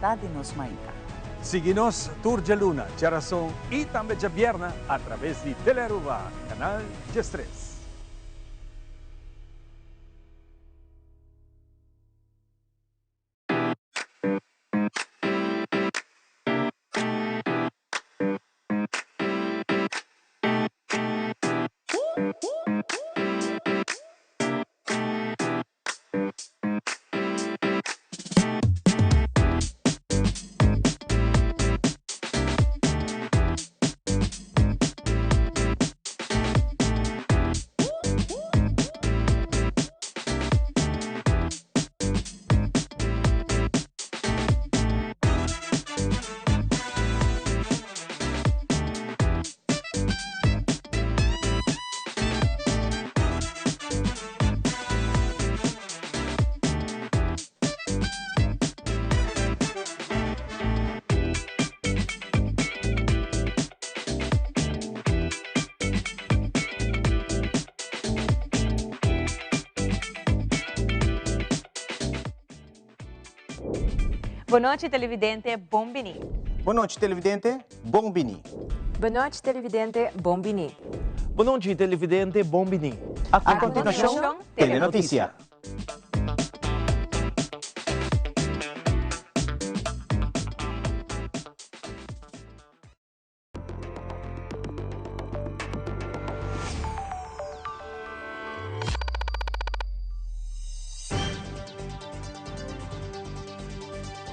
Libertad de nos Maika. Síguenos Tour de Luna, Geração e também de Vierna através de Telearuba, canal G3. Boa noite, televidente Bombini. Boa noite, televidente Bombini. Boa noite, televidente Bombini. Boa noite, televidente Bombini. A continuação, Telenotícia.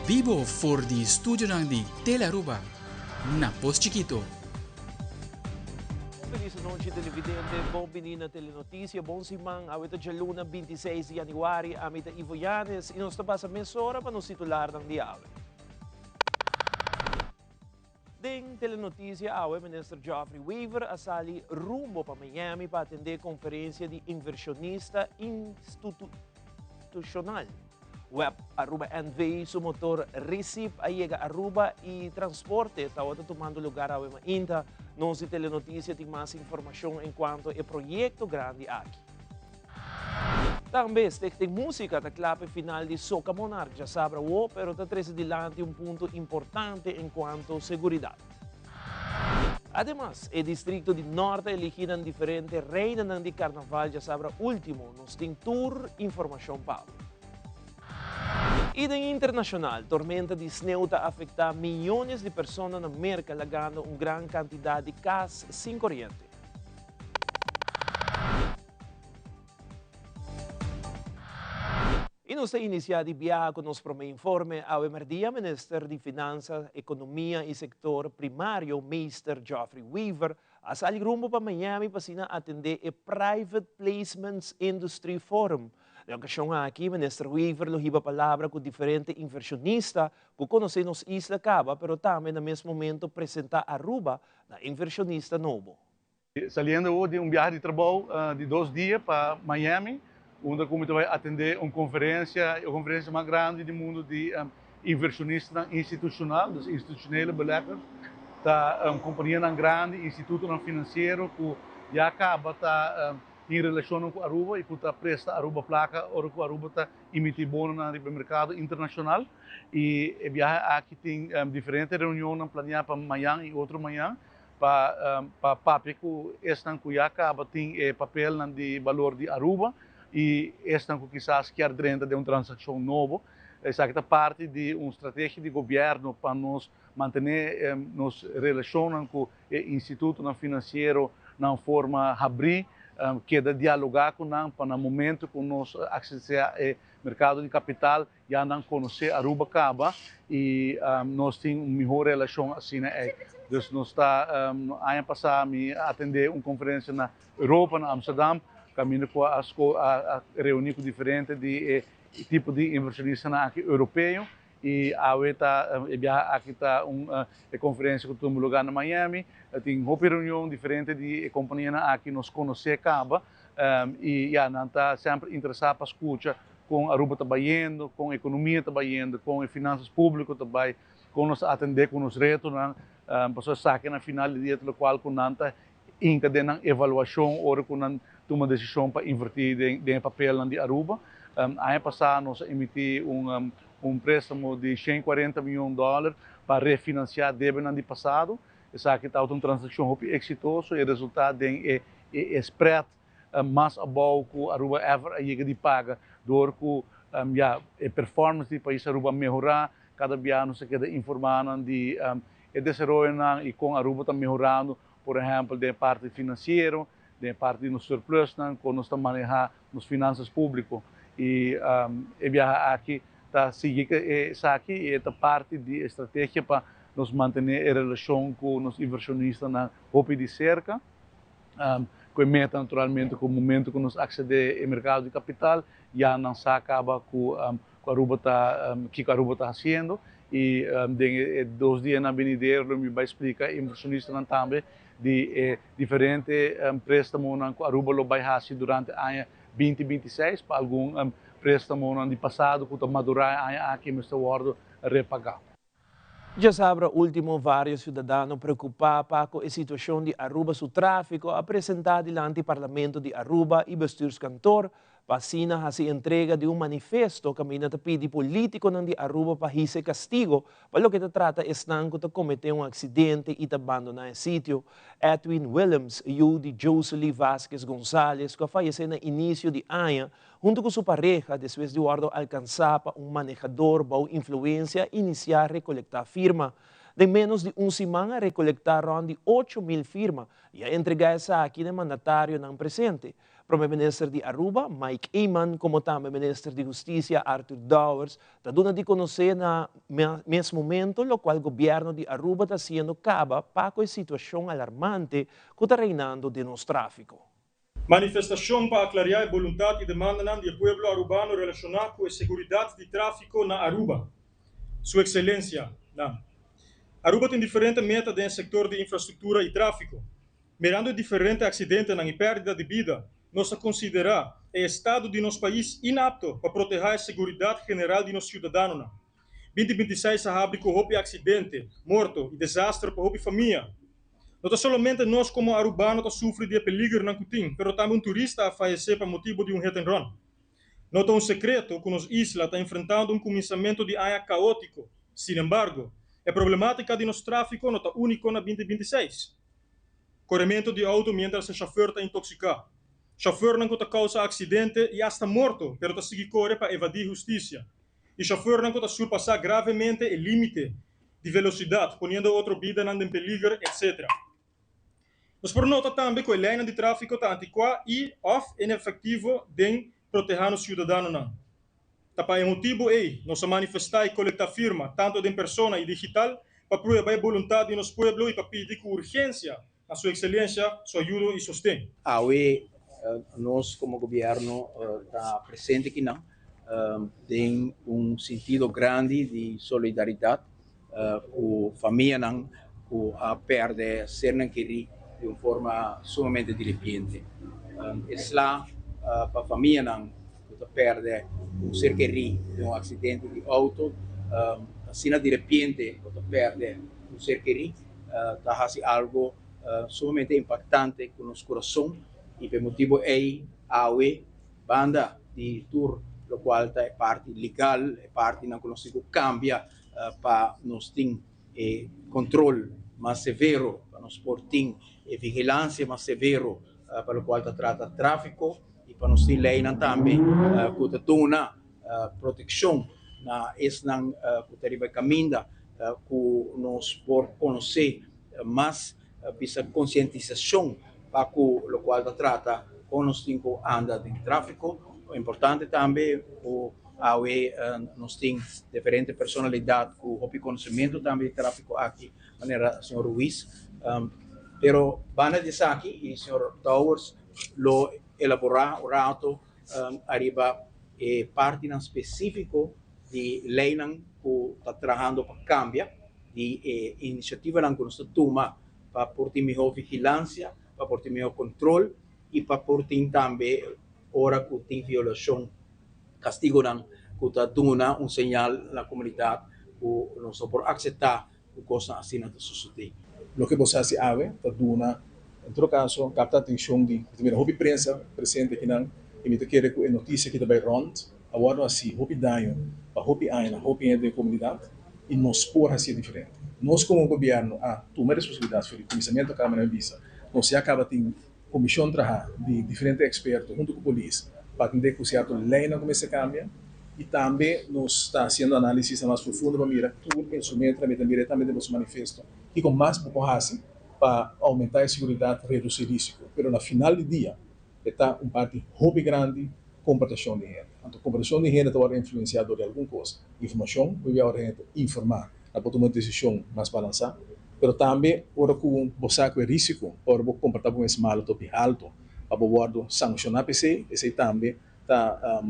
Vivo for di studio di Telearuba, na Post Chiquito. Feliz noite, televidente Bombini na Telenotícia. Bom simang, awita de luna 26 de januari, amita Ivo Yanes, e nós passa mesora para nos titular ng diawe. Ding Telenotícia, awe Minister Geoffrey Weaver asali rumbo para Miami para atender conferência de inversionista institucional. Web Aruba NV, su motor Recip, Aiega Aruba e transporte estava tomando lugar ao ainda. Nós de Telenotícia tem mais informação enquanto é projeto grande aqui. Também tem música da clave final de Soca Monarch, já sabe o, pero está traz adiante ponto importante enquanto segurança. Además, o distrito de Norte elegiram diferentes reinas de carnaval, já sabe último, nos tem tour informação Paulo. E em internacional, tormenta de sneeuw está afeta milhões de pessoas na América, lagando uma grande quantidade de casas sem corrente. E nós temos iniciado a viagem com nosso primeiro informe ao emerdia Ministro de Finanças, Economia e Sector Primário, Mr. Geoffrey Weaver, a sair rumbo para Miami para atender o Private Placements Industry Forum. Na ocasião aqui, Ministro Weaver lohiba palavra com diferentes inversionistas que conhecem nos Isla Caba, pero também no mesmo momento apresentar Aruba na inversionista novo. Saliendo hoje de viagem de trabalho de 2 dias para Miami, onde como vai atender uma conferência, a conferência mais grande do mundo de inversionistas institucional, dos institucionais beleggers, da companhia grande, instituto financeiro que já acaba em relação com a Aruba e que está presta a Aruba placa, ou que a Aruba está emitir bono no mercado internacional. E aqui tem diferentes reuniões planeadas para amanhã e outro amanhã, para papel que estão que já acaba tem papel de valor de Aruba e estão que quizás quer dentro de uma transação nova. Essa é parte de uma estratégia de governo para nos manter nos relacionando com o instituto financeiro na forma abrir, que de dialogar com nós para no momento que nós acessar o mercado de capital já não conhecer Aruba Caba e nós temos uma melhor relação assim né. Então nós está ano passado me atender uma conferência na Europa na Amsterdam, caminho com a reunir com diferentes de tipo de inversionista aqui europeu e aqui está uma conferência que toma lugar na Miami, tem uma reunião diferente de companhia aqui nos conhecer acaba e já não está sempre interessado para escutar com a Aruba trabalhando, com a economia trabalhando, com as finanças públicas também, com nos atender com os retos, pessoas saem na final do dia pelo qual com nanta encadena avaliação ou com nan toma decisão para invertir em papel de Aruba. Ano passado nós emitimos um préstamo de 140 milhões de dólares para refinanciar débito no ano passado. Essa aqui está uma transação exitosa e o resultado é spread mais abaixo que a Aruba ever chega de paga, door que a performance do país Aruba melhorar, cada dia nos queda informando de o desenvolvimento e com a Aruba está melhorando, por exemplo, da parte financeira, da parte do surplus, quando nós estamos manejando nas finanças públicas. E aqui está seguindo essa aqui é a parte de estratégia para nos manter a relação com os inversionistas na roupa de cerca, com meta naturalmente com o momento que nos acceder ao mercado de capital, já não se acaba com a Aruba está fazendo. E em 2 dias na venidera, eu vai explicar inversionistas também de diferentes préstamos que a Aruba vai fazer durante o ano 2026, para algum préstamo no ano passado que está madurar aqui mas está repagar. Já sabe, último, vários cidadãos preocupados com a situação de Aruba, seu tráfico, apresentado diante do Parlamento de Aruba e bestuurskantoor, Pasina a entrega de um manifesto que mina pede político de Aruba para esse castigo, para lo que se trata é de cometer um acidente e abandonar o sítio. Edwin Williams e o de Jocelyn Vasquez González, que faleceu no início de ano, junto com sua pareja, depois de alcançar um manejador com influência, iniciar a recolectar firma. De menos de uma semana, recolectaram de 8.000 firmas e a entregar essa aqui de mandatário não presente. Primeiro-Ministro de Aruba, Mike Eman, como também Ministro de Justiça, Arthur Dowers, está dando de conhecer no mesmo momento, no qual o governo de Aruba está sendo cabo para a situação alarmante que está reinando de nosso tráfico. Manifestação para clarear a vontade e demanda do povo arubano relacionada com a segurança de tráfico na Aruba. Sua Excelência, Aruba tem diferentes metas no setor de infraestrutura e tráfico. Mirando diferentes acidentes e perda de vida, nós consideramos o estado de nosso país inapto para proteger a segurança geral de nossos cidadãos. 2026 se abre com acidente, morto e desastre para a família. Não é somente nós como arubanos que sofremos de peligro na Cutim, mas também um turista a falecer por motivo de hit and run. Não é um segredo que nossa isla está enfrentando um começamento de ano caótico. Sin embargo, a problemática de nosso tráfico não é única na 2026. Corrimento de auto mientras o chauffeur está intoxicado. Chauffeur não causa acidente e hasta morto, pero está seguindo correr para evadir justiça. E chauffeur não está surpassar gravemente o limite de velocidade, ponendo outra vida em peligro, etc. Nós por nota também que a lei de tráfico está antiquada e inefetivo de proteger os cidadãos. Para o motivo nós manifestar e coletar firma, tanto de persona e digital, para provar a vontade de nosso povo e para pedir com urgência a sua excelência, sua ajuda e sustento. Nós como governo está presente aqui tem sentido grande de solidariedade com a família que perde ser de uma forma sumamente de repente. Para a família que perde ser querido de acidente de auto, assim de repente que perde ser querido, está fazendo algo sumamente impactante com nosso coração. E por motivo a banda de tour, lo qual é parte legal, é parte não consigo cambia para nós ter controle mais severo, para nós ter vigilância mais severo, para o qual trata tráfico e para nós ter lei também que dá proteção na esnan que riba caminho que nós por conhecer mais essa conscientização para o qual trata com os cinco anda de tráfico. O importante também nós temos diferentes personalidades com o conhecimento também de tráfico aqui, de maneira Sr. Ruiz. Pero banda de aqui e Sr. Towers lo elaborar o rato arriba parte específico de lei que está trabalhando para cambiar de iniciativa que nós toma para ter melhor vigilância, para ter melhor controle e para ter também, hora que tem violação, castigo que está dando sinal na comunidade que não só por aceitar o que assim na sociedade. O que você se ave, está dando, em todo caso, capta a atenção de primeira imprensa presente aqui e me quer que a notícia que também rond, agora assim, hopi daio, para hopi aina, hopi de comunidade, e nós por assim diferente. Nós como governo, tomar responsabilidade sobre o comissamento da Câmara de Visa, nós já acaba tendo comissão de trabalho de diferentes expertos junto com a polícia, para entender que o certo lei não começa a cambiar, e também nós está fazendo análise mais profunda para mirar todo instrumento diretamente do manifesto, que com mais pouco para aumentar a segurança e reduzir o risco. Mas no final do dia, está parte hobby grande, comportação de gente. Então, comportação de gente está influenciada de alguma coisa. Informação, vai a gente informar, para tomar uma decisão mais balançada, mas também, ora com o saco de risco, ora com comportar com esse mal alto, para o sancionar a PC, esse também está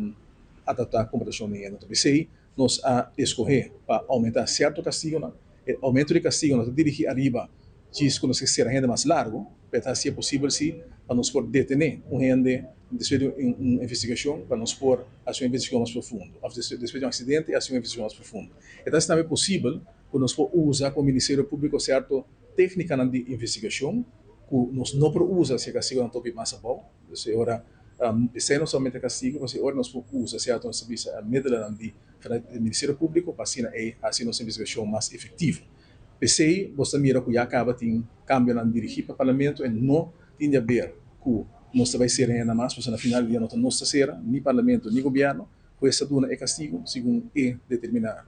adaptar a comportação de gente. Então, PC, nós a escolher para aumentar certo castigo, aumento de castigo, nós dirigir arriba, diz que nós queremos renda mais largo, para se é possível, sim, para nós poder detener renda depois de uma investigação, para nós poder fazer uma investigação mais profunda. Depois de um acidente, fazer uma investigação mais profunda. Então, também é possível, que nós podemos usar com o Ministério Público certo técnica de investigação, que nós não podemos usar se castigo não tope mais bom. Então, agora, não somente castigo, mas agora nós podemos usar certo serviço medida do Ministério Público para assim nossa investigação mais efetiva. PCI, você mira que já acaba de cambio na dirigir para o parlamento e não tem a ver que nós vai ser ainda mais, porque na final do dia não está ser nem parlamento nem governo, pois essa duna é castigo, segundo determina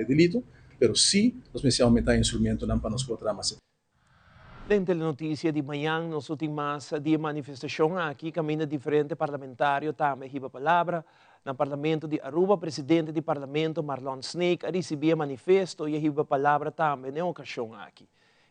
delito, mas sim nós precisamos aumentar o instrumento para nós poder mais. Dentro da notícia de manhã, nos últimos dias de manifestação aqui, caminho diferente parlamentário também riba palavra. No Parlamento de Aruba, presidente do Parlamento, Marlon Snake, recebia manifesto e riba palavra também na ocasião aqui.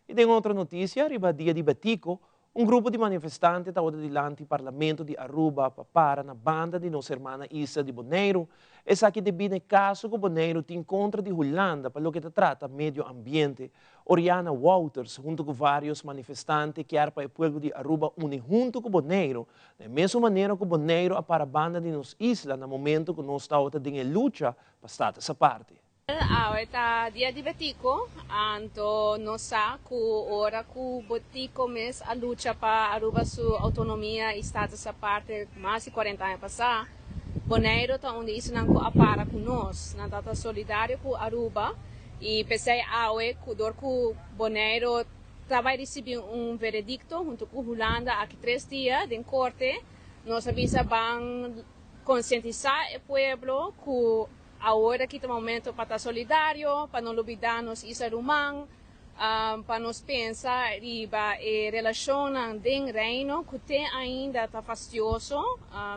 E tem outra notícia, riba dia de Batico, grupo de manifestantes estava diante do Parlamento de Aruba para na banda de nossa irmã Isa de Boneiro. Essa aqui devido ao caso que Boneiro tem encontra de Holanda para o que trata meio ambiente. Oriana Wouters, junto com vários manifestantes que eram para o povo de Aruba, une junto com Boneiro, da mesma maneira que Boneiro para a banda de nossa isla, no momento que nós estamos em luta para estar essa parte. Esta dia de Batico, anto nossa que ora que Batico mes a luta para Aruba sua autonomia está essa parte mais de 40 anos passar. Boneiro tá onde isso não apara com nós, não tá solidário com Aruba e pensei que dor que Boneiro vai receber veredicto junto com Holanda aqui 3 dias em corte. Nós avisa van conscientizar o povo que agora que é o momento para estar solidário, para não olvidarmos isso rumang, para nos pensar e a relação com o reino que tem ainda está fastidioso,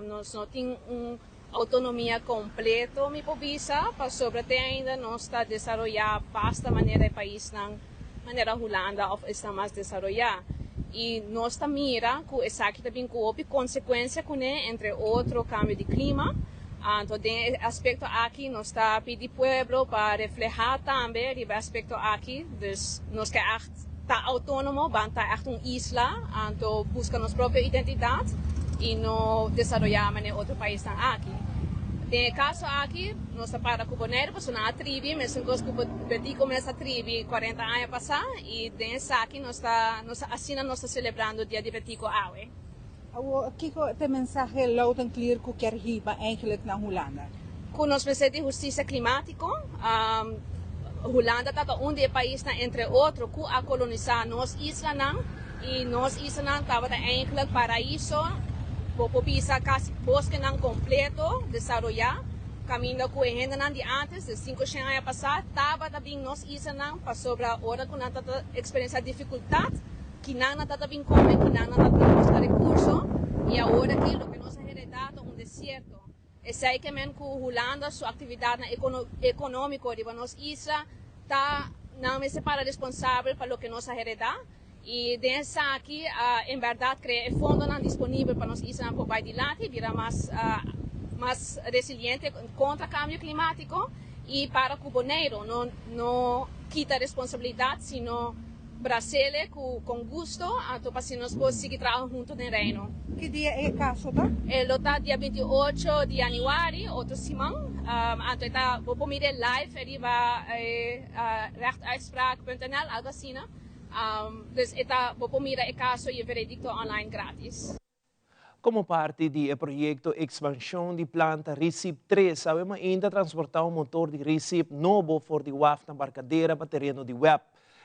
nós não temos uma autonomia completa, me povisa, para sobre ter ainda não está desenvolvendo basta maneira o país não maneira Holanda está mais desenvolvida. E nós mira que essa aqui também houve consequência com entre outro cambio de clima. Então, tem aspecto aqui, nós está pedindo pueblo para refletir também o aspecto aqui, nós que está autônomo, vamos estar uma isla, então busca nossa própria identidade e não desenvolver em outro país aqui. Tem caso aqui, nós está para Boneiro, porque na tribo, mesmo que eu começa a tribo 40 anos passar, e dessa aqui nós assim nós está celebrando o dia de Batico Awe. Kiko, de mensaje luid en clear que quer hiba eigenlijk naar Holanda. Com nós precisamos de justiça climática, Holanda está onde o país entre outros que a colonizar nós isla e nós isla estava eigenlijk paraíso, por pisa quase bosque não completo desenvolver, caminho que ainda de antes de 500 anos passar, estava também nós isla para sobre a hora que nós experiência dificuldade. Que não está bem comendo, que não está recurso, e agora que o que nós heredado um deserto. É sei que a Holanda, sua atividade econômica de nossa isla, está não é para responsável para o que nós heredamos, e dessa aqui, em verdade, cria fundo não disponível para nossa isla para adiante, e virar mais resiliente contra o câmbio climático, e para que o Boneiro não quita a responsabilidade, sino Brasil com gosto, então para nós podemos seguir trabalhando junto no reino. Que dia é o caso, tá? É dia 28 de januário, outra semana. Então, vou mirar live, ele vai rechtuitspraak.nl, algo assim, então, vou mirar o caso e o veredicto online grátis. Como parte do projeto Expansão de Planta RICIP 3, sabemos ainda transportar um motor de RICIP novo for de WAF na barcadeira para terreno de web.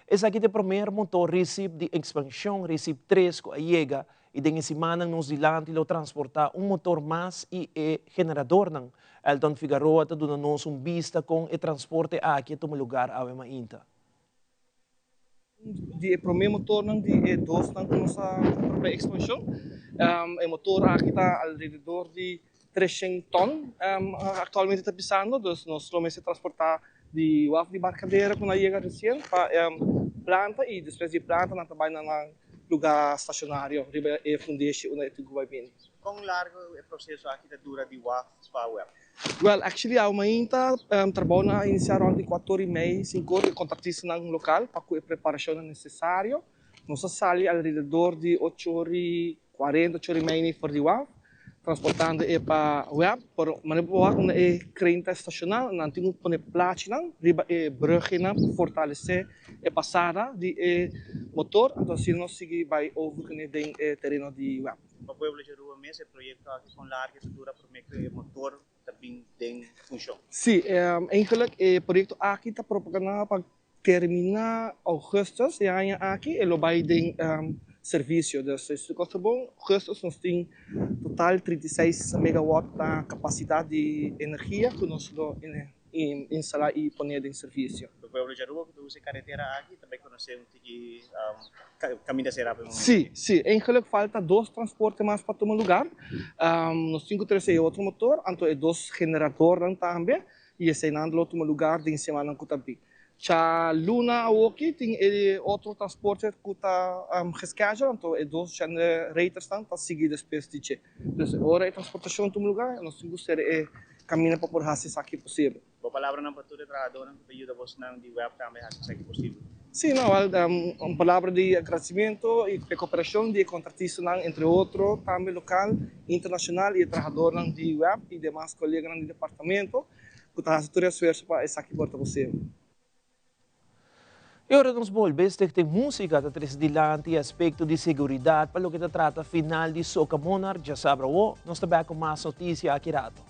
Esse aqui é o primeiro motor RICIP de expansão RICIP 3 que chega e de semana nos dilante lo transportar um motor mais e generador não. Elton Figueroa está dando-nos vista com o transporte aqui toma lugar ao ainda. De primeiro motor não de dois não com nossa própria expansão. O motor aqui está ao redor de 300 ton. Atualmente está pisando, nós vamos transportar de WAF de barcadeira quando chega recém para planta e depois de planta nós trabalhamos no lugar estacionário, riba e foundation onde itu vai vir. Quão largo é o processo aqui da dura de WAF para web? Well, actually, ao ainda trabalho na iniciar ontem 4h30, 5h, contratista no local para a preparação necessária. Nós saímos ao redor de 8h40, 8h30 for de WAF, transportando para a web, mas não é crente estacional, não tem que plaats, riba é brugge, para fortalecer a passada de motor, então se nós seguir vai over no terreno de web. Para o povo de Aruba mesmo, o projeto aqui com larga dura para que o motor também tem função. Sim, eigenlijk o projeto aqui está propagando para terminar augustus, e aqui ele vai ter serviço. Dus is het bom. Augustus nós tem total 36 megawatt da capacidade de energia que nós instalar e pôr em serviço. O povo de Aruba que usa carretera aqui também conhecemos que caminho de será. Sim, sim. Eigenlijk falta dois transportes mais para tomar lugar. Nós temos que trazer outro motor, então é dois generadores também e esse é outro lugar de semana que também. Já Luna aqui tem outro transporte que está reschedulado, então é dois generators para seguir depois de che. Então agora a transportação de um lugar, nós temos que caminhar para por fazer isso aqui possível. Boa palavra não para todo trabalhador que ajuda você não de web também fazer isso aqui possível. Sim, não, uma palavra de agradecimento e de cooperação de contratistas entre outros, também local, internacional e trabalhador de web e demais colegas do departamento que estão fazendo esforço para isso aqui possível. E agora nos volvemos a ter música da dilante aspecto de segurança para o que se trata final de Soca Monarch, já sabe o, nós também com mais notícias aqui rato.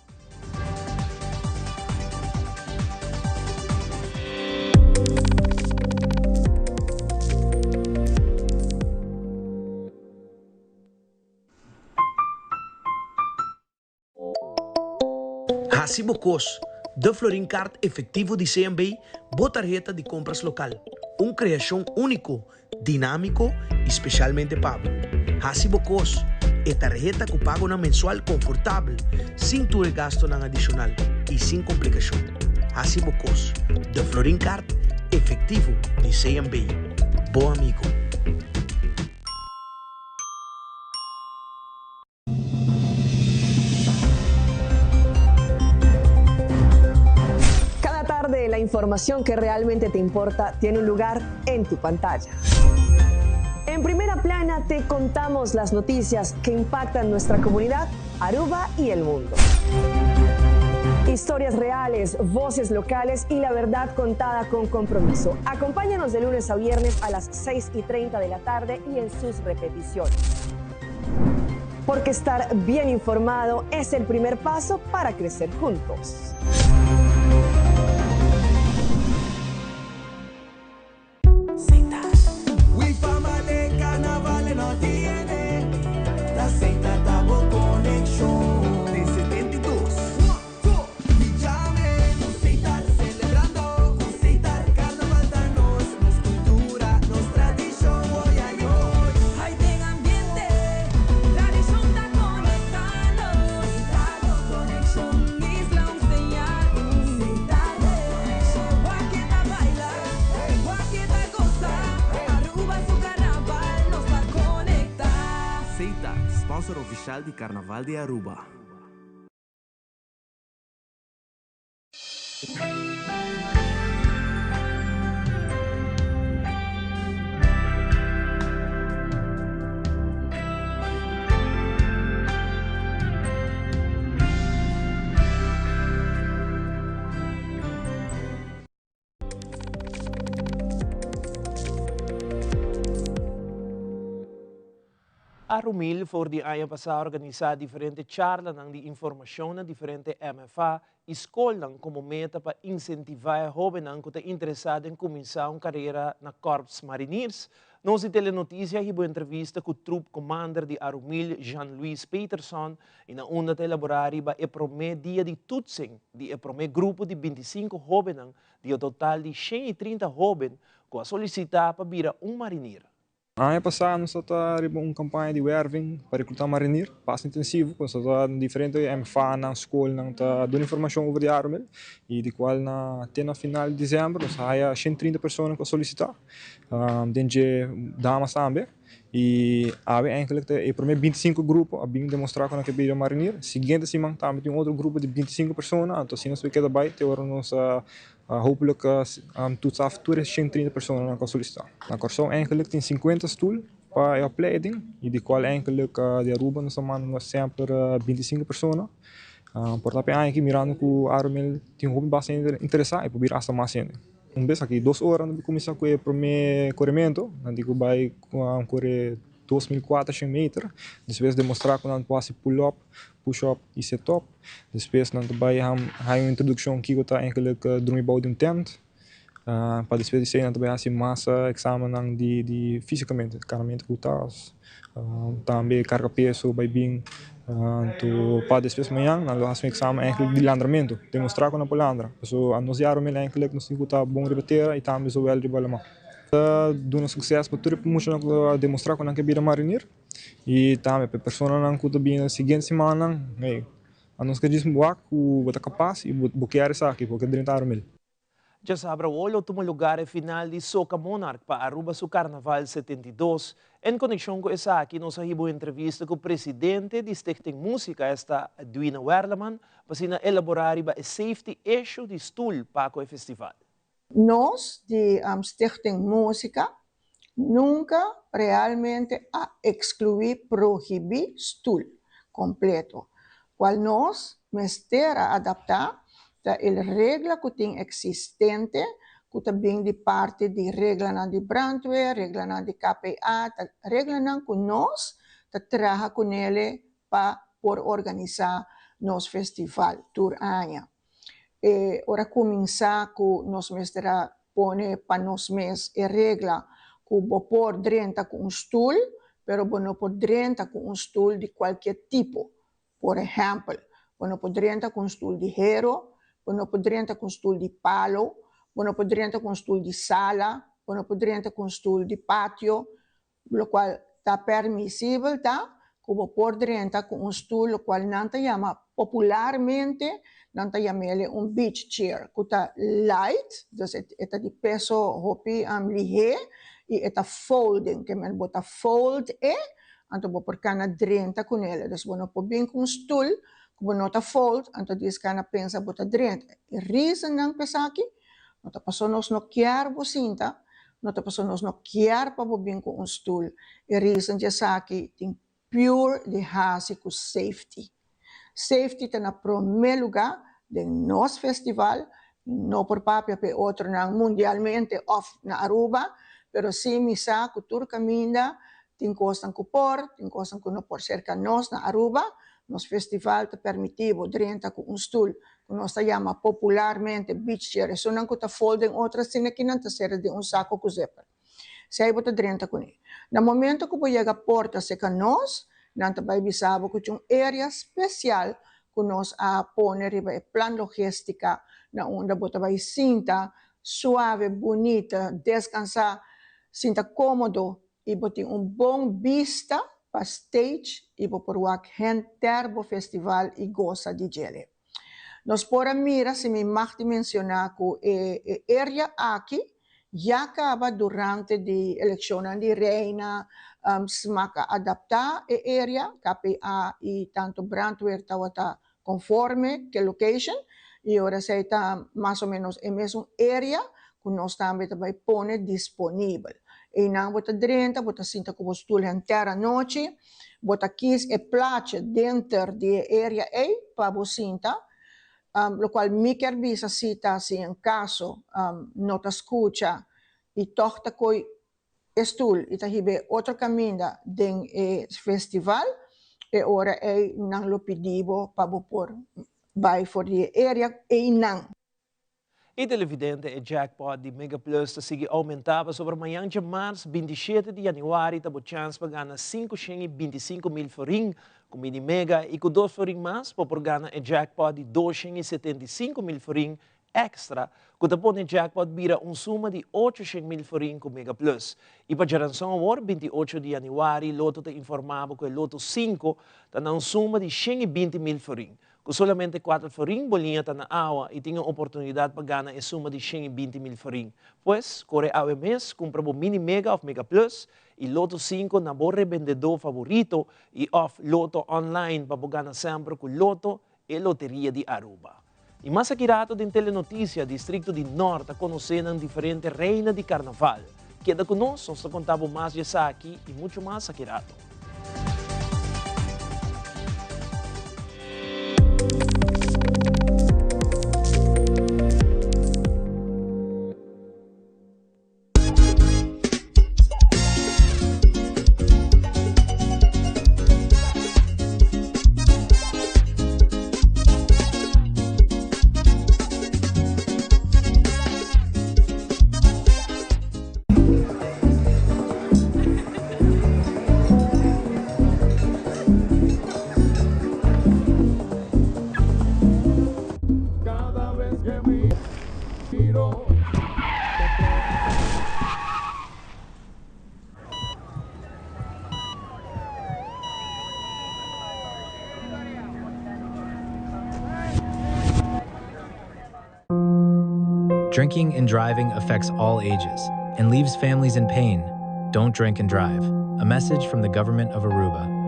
Hacibocos, de Florincard efetivo de CMB, boa tarjeta de compras local. Uma criação único, dinâmico e especialmente pago. Hacibocos é tarjeta que paga na mensual confortável, sem ter gasto na adicional e sem complicação. Hacibocos, de Florincard efetivo de CMB. Bom amigo. La información que realmente te importa tiene un lugar en tu pantalla. En Primera Plana te contamos las noticias que impactan nuestra comunidad, Aruba y el mundo. Historias reales, voces locales y la verdad contada con compromiso. Acompáñanos de lunes a viernes a las 6:30 de la tarde y en sus repeticiones. Porque estar bien informado es el primer paso para crecer juntos. Oficial de Carnaval de Aruba. Arumil voor die ano pasado organizar diferente charla ng di informasyon ng diferente MFA, escola como meta para incentivar jovens que estão interessados em começar uma carreira na Corps Mariniers. Nós telenotícia hibo entrevista com o troop commander de Arumil, Jean-Louis Peterson, e na onda de elaborar iba e promê dia de tutsing, de e promê grupo de 25 jovens, de o total de 130 jovens, que a solicitar para virar marinier. Ano passado, nós tivemos uma campanha de werving para recrutar marinheiro, passo intensivo, com diferentes MFA na escola, dando informação sobre a Arumil, e de qual até no final de dezembro, nós temos 130 pessoas que solicitar, dentro damas também, e eigenlijk é para mim 25 grupos, a bem demonstrar que é para marinheiro, seguinte semana também tem outro grupo de 25 pessoas, então se nós ficamos daarbij, agora nós hopelijk tot af toe 130 personen aan kan solliciteren. Na Corso eigenlijk tem 50 stoel para a opleiding, e de qual eigenlijk de Aruba nós mandamos sempre 25 personen. Portanto, aqui mirando que o Arumil tem bastante interessado e proberar essa mais ainda. Vez aqui 2 horas nós começamos com o primeiro corrimento, nós vai correr 2.400 metros, depois demonstrar que nós podemos pull-up, push-up e set-up. Depois nós vai uma introdução que está eigenlijk drumibouw de tent. Para depois disso nós vai fazer mais exame de fisicamente, carregamento com tas, também carga peso, vai bem. Para depois amanhã nós vamos fazer exame eigenlijk de landramento, demonstrar que nós podemos landrar. So a nós Arumil eigenlijk nós temos que bom rebater e também so well rebalamar. Dando sucesso para tudo, vamos demonstrar que não é para marinheiro e também para pessoas que também na seguinte semana a nós que diz que você é capaz e você quer isso aqui porque dentro Arumil. Já sabe, o último lugar final de Soca Monarch para Aruba su Carnaval 72. Em conexão com essa aqui, nós temos entrevista com o presidente de Stichting Música, esta Edwina Werleman, para elaborar o safety issue de stool para o festival. Nós, de Stichting Música, nunca realmente a excluir, proibir stool completo. Qual nós, mestera adaptar a regra que tem existente, que também de parte de regra de brandweer, regra de KPA, regra que nós trabalha com ele para organizar nos festival tour ano. Ora começar com nós mestra pone para nós mes e regra que bo por drenta com stool, pero não por drenta com stool de qualquer tipo. Por exemplo, não por drenta com stool de hero, não por drenta com stool de palo, não por drenta com stool de sala, não por drenta com stool de pátio, o qual está permissível, tá? Como por drenta com stool, o qual não se chama popularmente, não se chama ele beach chair, que está light, dus é de peso hopi ligeiro, e é folding, que men bota fold então vou por cana drenta com ele, dus não pode bem com stool, como não está fold, então diz que na pensa bota drenta. E reason não pensa aqui, não está passando nós não quer bocinta, não está passando nós não quer para bem com stool. E reason diz aqui tem pure de hasi com safety. Safety está na primeiro lugar de nosso festival, não por papel para outro não mundialmente off na Aruba, pero sim misa cultura caminha, tem coisas que por, tem coisas que não por cerca nós na Aruba. Nos festival te permitivo drenta com stool, que nós chama popularmente beach chair, isso não que folding outras cena que não te serve de saco com zipper. Se aí bota drenta com ele. No momento que você chega a porta seca nós, não te vai avisar que tem área especial que nós a poner e plan logística na onde você vai sinta suave, bonita, descansar, sinta cômodo e botar bom vista para stage e por o terbo festival e goza de gele. Nós por mira se me magte mencionar que a área aqui já acaba durante a eleição de reina, smaca adaptar a área, KPA e tanto brandweer está conforme que location e agora se está mais ou menos a mesma área que nós também vai pôr disponível. E não bota drenta, bota sinta que você está inteira noite, bota quis e place dentro da área para você sinta, o qual me quer visa cita se em caso não te escuta e toca coi stoel, itahibe outro caminho den festival, e ora é nang lo pedibo pabopor by for the area e nang. E televidente e jackpot di Mega Plus sigue aumentava sobre amanhã de março, 27 de januário, tá boa chance para ganhar 525 mil florim com mini mega e com 2 florim mais para ganhar e jackpot de 275 mil florim extra, que tá bom jackpot vira suma de 800 mil florim com Mega Plus. E para geração agora, 28 de januário, Loto te informava que o Loto 5 tá na suma de 120 mil florim. Com solamente 4 florim, bolinha está na água e tem a oportunidade para ganhar a suma de 120 mil florim. Pois, corre ao mês, compra o Mini Mega of Mega Plus e Loto 5 na bom revendedor favorito e off Loto online para ganhar sempre com Loto e Loteria de Aruba. E mais aqui em Telenotícia, Distrito de Norte, conhecendo diferentes reinas de carnaval. Queda conosco, nós contamos mais de aqui e muito mais aqui. Drinking and driving affects all ages and leaves families in pain. Don't drink and drive. A message from the government of Aruba.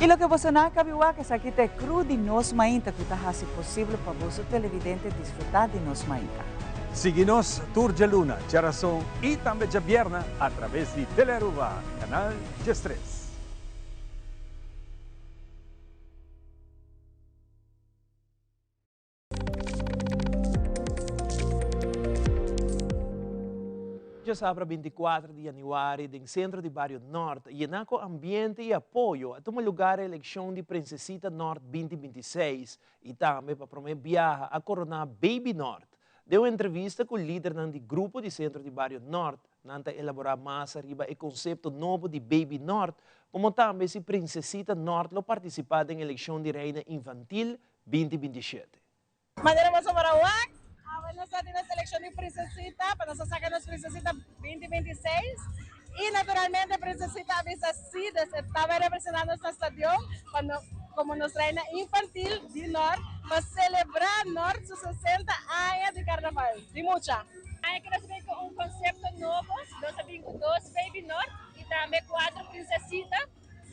E lo que você não cabiwa que aqui te cru de nos mainta que está assim possível para você televidente desfrutar de nos mainta. Sigue-nos Tour de Luna, Geração e também de Vierna através de Telearuba, canal G3. Já sabe, 24 de januário, no centro de Barrio Norte, e na ambiente e apoio a tomar lugar a eleição de Princesita Norte 2026 e também para promover viajar a coronar Baby Norte. Deu uma entrevista com o líder do grupo de centro de Barrio Norte, nanta elaborar mais arriba o conceito novo de Baby Norte, como também se Princesita Norte lo participar em eleição de reina infantil 2027. Maneira você para o nós estamos na seleção de Princesita, para nós sacar nossa Princesita 2026. E, naturalmente, a Princesita avisa Cides estava representando nosso estadião como nossa reina infantil de Norte, para celebrar Norte sus 60 anos de carnaval. De mucha. Aí que nós vemos um conceito novo, nós temos 2 Baby Norte e também 4 Princesitas.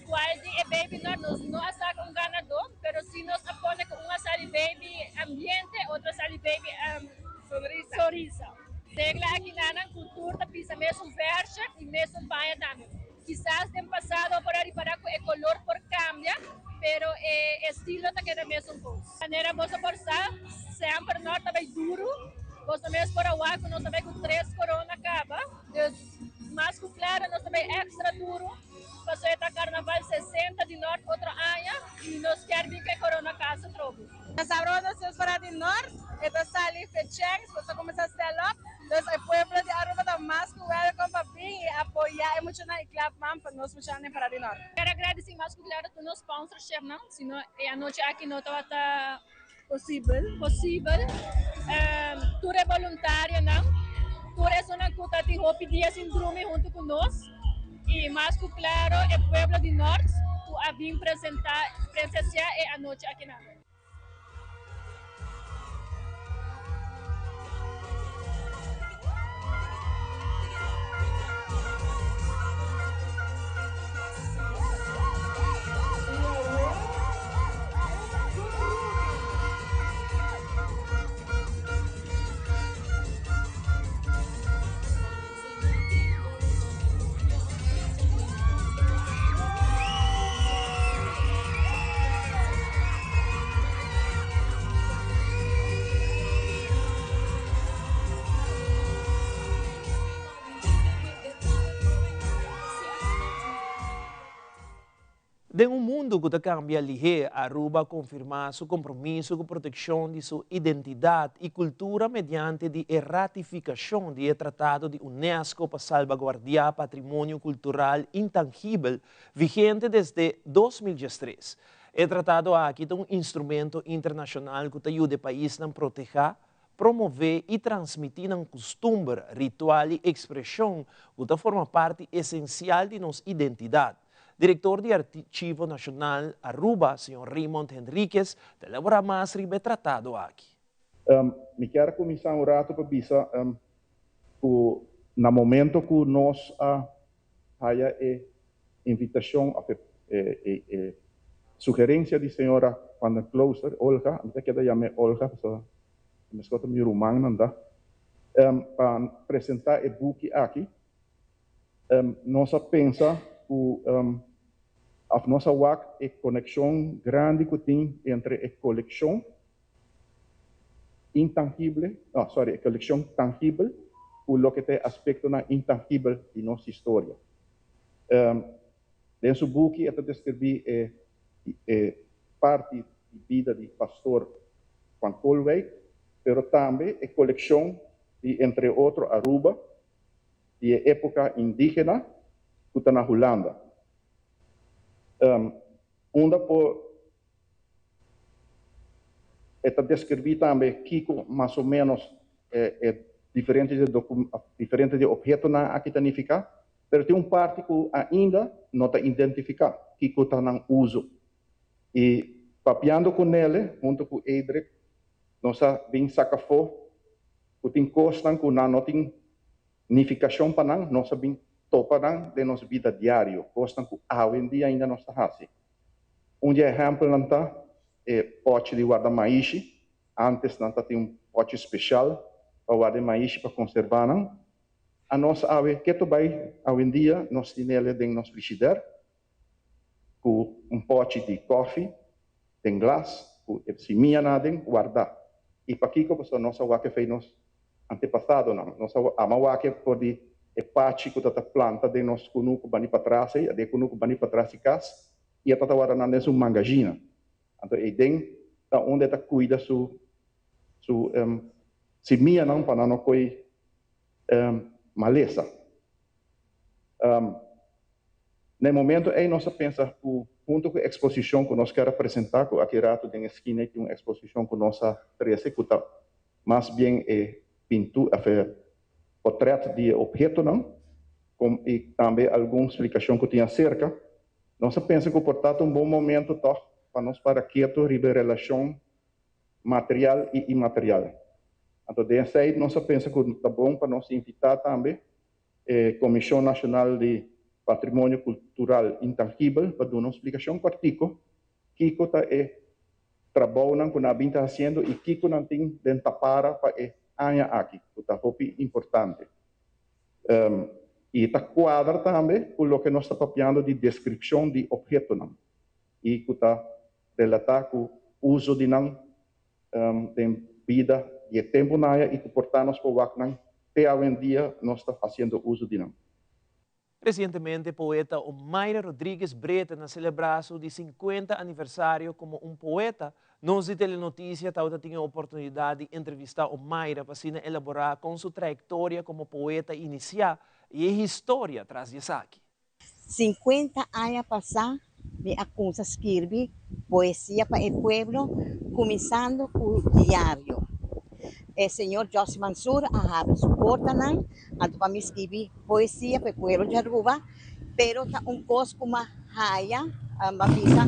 Qual é Baby Norte, nós não sacamos um ganador, mas se nós apoiamos com uma sali Baby ambiente, outra sali Baby sorriso. Regla aqui na cultura da pisa mesmo verde e mesmo banha também. Quizás no passado por aí para o color por cambia, pero o estilo está queda mesmo coisa. Maneira você forçar sempre norte também duro, você mesmo por água nós também com 3 corona acaba, mais claro nós também extra duro. Passou a carnaval 60 de norte outro ano e nós queremos que a corona casa troco. Nós abrimos nós para de norte, então sali fechamos, você começa a stand up, então o povo de Aruba está mais que welcome para vir e apoiar e muito na club man para nós puxar para de norte. Quero agradecer mais que claro que nos sponsorship não, senão a noite aqui não está possível. Tudo é voluntário não, tudo é só na conta de Hopi Dia Síndrome junto conosco. E mais que claro, o povo de Norte a vir apresentar presenciar a noite aqui na. De um mundo que cambia lige, Aruba confirma seu compromisso com a proteção de sua identidade e cultura mediante a ratificação do Tratado de Unesco para salvaguardar patrimônio cultural intangível vigente desde 2013. O tratado aqui é um instrumento internacional que ajuda o país a proteger, promover e transmitir um costume, ritual e expressão que forma parte essencial de nossa identidade. Diretor do Arquivo Nacional Aruba, Sr. Raymond Henriquez, elabora mais sobre o tratado aqui. Me quero começar um rato para dizer que no momento que nós haya a invitação, a sugerência de senhora Van Closter, Olga, até que ela chame Olga, porque me escuta meu romano, não dá, para apresentar o book aqui, nós pensa que a nossa WAC é conexão grande que tem entre a coleção intangível, a coleção tangível, com o que tem aspecto na intangível de nossa história. Nesse book, eu descrevi parte da vida do pastor Juan Colway, mas também a coleção de, entre outros, Aruba, de época indígena, que está na Holanda. Onde está descrevido também que mais ou menos diferentes de objetos na aqui identificar, mas tem parte que ainda não está identificado, que está no uso. E papiando com ele, junto com o Edric, nós bem sacafó, que tem costas que não tem significação para nós bem toparan de nossa vida diária, coisas que hoje em dia ainda não está assim. Exemplo não está pote de guarda-maíz, antes não tinha pote especial para guarda-maíz para conservar. A nossa ave que também hoje em dia nós temos ele em nosso frigideiro, com pote de café, tem glass, com semia nada guardar. E para aqui que a nossa waque fez nos antepassado não, nossa amawaque pode parte que está planta de nós kunuku bani para trás, de kunuku bani para trás cas, e a tata guarda nessa mangajina. Então e tem da onde está cuida su semia não para não coi maleza. No momento aí nós pensa o junto com a exposição que nós queremos apresentar, com aqui rato de esquina tem uma exposição que nossa 13 que está mais bem pintura, portreto de objeto não, e também alguma explicação que tinha acerca. Nós pensa que portanto um bom momento para nós para quieto sobre relação material e imaterial. Então desse aí nós pensa que está bom para nós invitar também a Comissão Nacional de Patrimônio Cultural Intangível para dar uma explicação prática que está trabalhando com a gente está fazendo e que não tem dentro para anya aqui, que está muito importante. E está quadra também com o que nós estamos papiando de descrição de objeto não. E que está relatado com o uso de não de vida e tempo não e que portanto nós podemos até hoje em dia nós estamos fazendo uso de não. Recentemente, o poeta Omaira Rodrigues Breta, na celebração de 50 aniversário como um poeta, nós de Telenotícia tinha a oportunidade de entrevistar Omaira para elaborar com sua trajetória como poeta inicial e a história atrás disso aqui. 50 anos passados, me acusa escrever poesia para o pueblo, começando com o diário. O senhor José Mansur abre suporta não, para me escrever poesia para o pueblo de Aruba, pero tá coisa como uma raia, uma visa,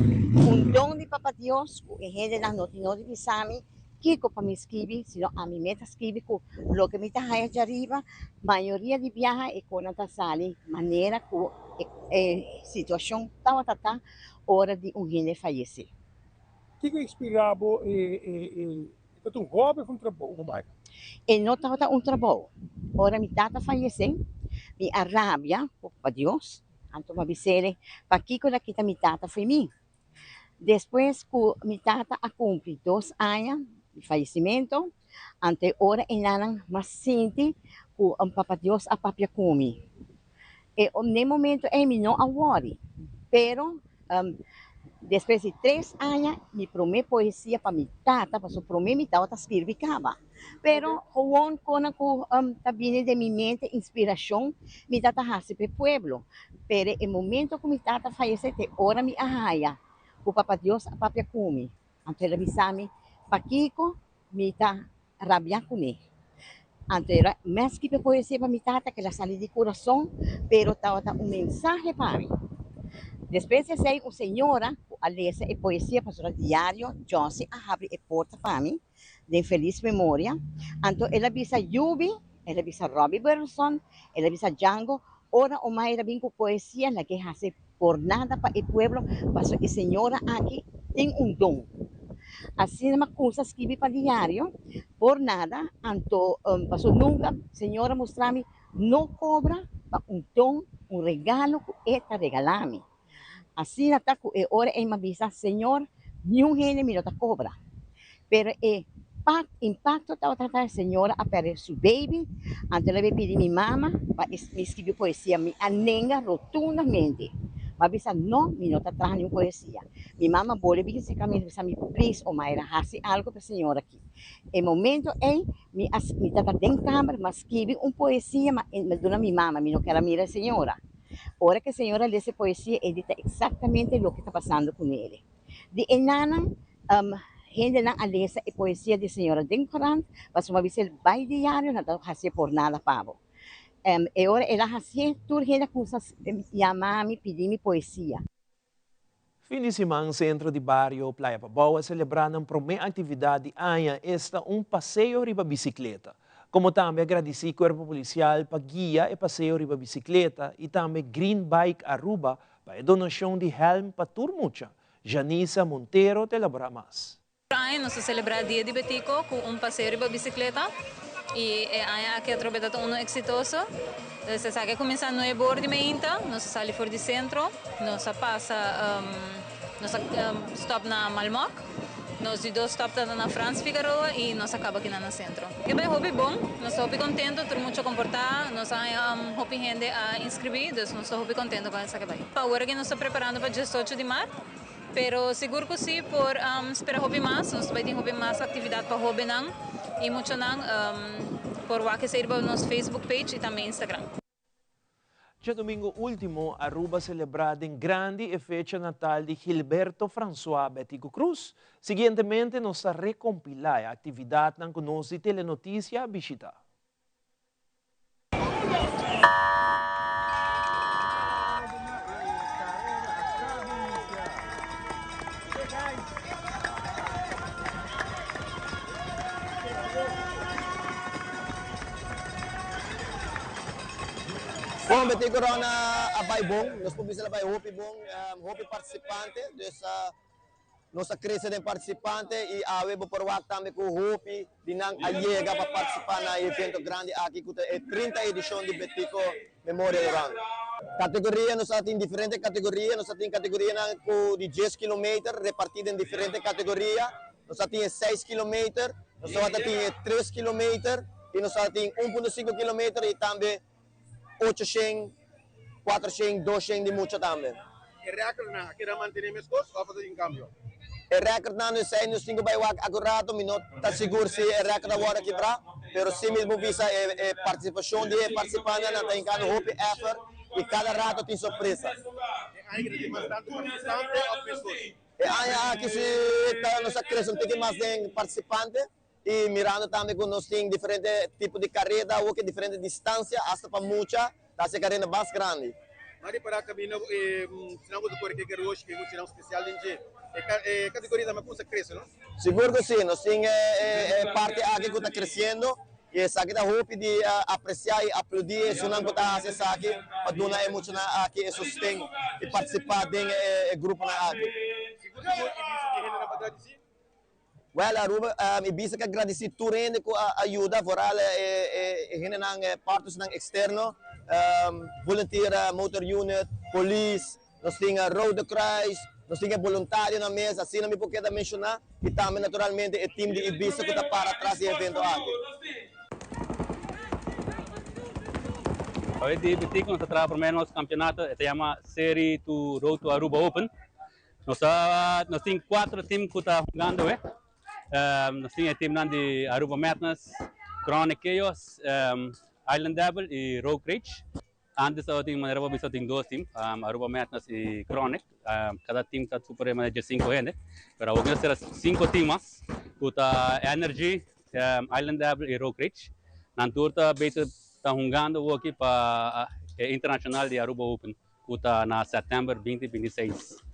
dom de Papa Deus, que gente nas notícias de Sami, que para me escrever, senão a mim meta escrever com o que me está raia de arriba, maioria de viaja e quando está sali, maneira que situação tá hora de gente falecer. O que inspirava tanto um hobby como um trabalho? E não estava um trabalho. Ora, minha tata faleceu, me arrabia, para Deus, anto me avisei, para que quando aqui minha tata foi mim. Depois que minha tata cumpre 2 anos de falecimento, ante ora enanan mas sente que ang Papa Deus a papia kumi. E no momento me não a worry, pero Depois de 3 anos, me prometi poesia para minha tata, para o prometi minha tata escrever cava. Pero, gewoon quando tabine de minha mente, inspiração, minha tata hasi para o pueblo. Pero, no momento que minha tata faleceu, hora me arraia. O Papa Deus, a papia come. Então, ela me chama, Paquico, me tá rabiar com ele. Então, mais que poesia para minha tata, que ela saiu de coração, pero estava mensagem para mim. Depois de ser uma senhora, a ler a poesia para o diário, Josie abre a porta para mim, de feliz memória. Então, ela visa Yubi, ela visa Robbie Burleson, ela visa Django, ora o mais ela vem com poesia, na que hace por nada para o pueblo, mas a senhora aqui tem dom. Assim, uma coisa escrevi para diário, por nada, então, nunca, senhora mostrar-me, não cobra para dom, regalo que ela regala-me. Assim, até que ora em uma visa, Senhor, nenhum gênero me não cobra. Pero o impacto da outra senhora apareceu baby, então ela me pediu minha mama para me escrever poesia, me anenga rotundamente. Mas visa não, me não traz nenhuma poesia. Minha mama pode vir se caminho, visa me please, ou Mayra, faça algo para a senhora aqui. Em momento me tata dentro da câmera, mas escreve poesia, mas me dona minha mama, me não quero mirar a senhora. Ahora que a senhora lê essa poesia, edita exatamente o que está passando com ele. De enana, gente não lê essa poesia de senhora Dencorant, mas uma vez ele vai diário, não fazia por nada pavo. E agora ela fazia tudo que coisas, chamar-me, pedir-me poesia. Fim de semana, centro de barrio Playa Paboa celebrando a primeira atividade aña esta passeio riba bicicleta. Como também agradeci ao Corpo Policial para guia e passeio riba bicicleta e também Green Bike Aruba para a donação de helm para turmucha. Janissa Monteiro te elabora mais. Nós celebramos o dia de Betico com passeio riba bicicleta e aqui a troveta é exitoso. Se sabe começar no ebor de Meinta, nós saímos fora do centro, nós passa, nós stop na Malmoc. Nós dois stop na Franz Figueroa e nós acaba aqui no centro. É bem hobby bom, nós estamos contentes, todo mundo comportar, nós temos gente a inscrever, nós estamos contentes com essa que vai. Agora que nós estamos preparando para 18 de março, pero seguro que sim, por esperar hobby mais, nós vamos ter hobby mais atividade para hobby não e muito não, por o que sair para o nosso Facebook page e também Instagram. Já domingo último, Aruba celebrada em grande e fecha natal de Gilberto François Betico Cruz. Seguintemente, nós recompilar a atividade na conosco telenotícia visita. Bom, Betico Corona abay bom, nós podemos abay hopi participante, dessa nossa crise de participante e a web por wak também com hopi dinang ayega para participar na evento grande aqui que é 30 edição de Betico Memorial Run. Categoria nós temos diferentes categorias, nós temos categoria de 10 km repartida em diferentes categorias, nós temos 6 km, nós temos 3 km e nós temos 1.5 km e também 800, 400, 200 de mucho também. E recorde na, quer manter os custos ou fazer em câmbio? E recorde na, nós temos 5 baiwak acurado, mas não está seguro se o recorde agora quebrar, mas se mesmo visa a participação de participantes, não tem cada hope effort e cada rato tem surpresa. Aí que tem bastante participante ou pessoas? E aí que se nós acrescentamos tem mais de participantes e mirando também que nós temos diferentes tipos de carreira, ou que diferentes distâncias, até para muita, da se carreira mais grande. Mas para a cabine, se não você pode ter hoje, que você não especial de categoria da macunça cresce, não? Seguro que sim, nós temos parte aqui que está crescendo e essa aqui da hope de apreciar e aplaudir, se não está acessando aqui, para donar emoção aqui e sustento e participar do grupo na aqui. Seguro que isso que rende na batalha de si? Well, Aruba, ibisa que agradecer tudo com a ajuda foral e partes externo, volunteer motor unit, police, nós temos road cross, nós temos voluntário na mesa, assim não me pode mencionar, e também naturalmente o time de Ibiza que está para trás do evento aqui. Hoje de Betico nós trabalhamos no nosso campeonato, se chama Série to Road to Aruba Open. Nós temos 4 times que estão jogando, nós temos o time de Aruba Madness, Chronic Chaos, Island Devil e Rogue Ridge. Antes eu tinha maneira para tem 2 times, Aruba Madness e Chronic. Cada time está super de 5 gente, mas agora será 5 times, que está Energy, Island Devil e Rogue Ridge. Na turta está jogando aqui para Internacional de Aruba Open, que está na setembro 2026.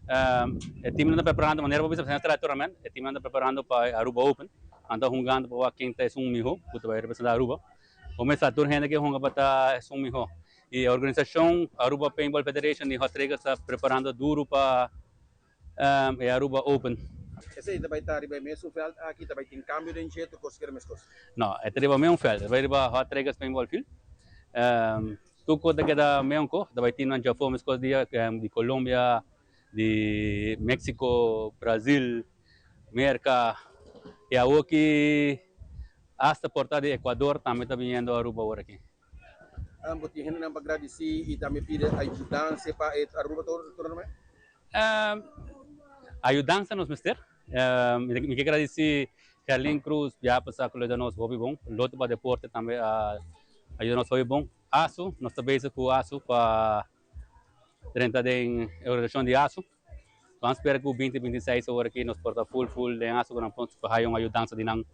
O time está preparando de maneira para fazer o tournament. O time está preparando para Aruba Open. Está jogando para quem está um mijo, que vai representar Aruba. Começa a turma que joga para um mijo. E a organização Aruba Paintball Federation e Hot Regas está preparando duro para Aruba Open. Esse vai estar riba mesmo feld aqui também tem câmbio de jeito conseguir mais coisas. Não, é riba mesmo feld. Vai riba Hot Regas Paintball Field. Tu coisa que da mesmo co, vai ter na Japão mais coisas de Colômbia, de México, Brasil, América, e aqui hasta porta de Equador também está vindo a Aruba agora aqui. Ambos têm não para agradecer e também pedir ajuda para Aruba tournament. Ajudança nos mister. Me quero agradecer Herlin Cruz, já passar com o nosso hobby bom, lote para deporte também ajuda nosso hobby bom. ASU, nós também com o ASU para 30 de organização de ASU. Vamos esperar que o 2026 agora aqui nos porta full de ASU para fazer uma ajudança de não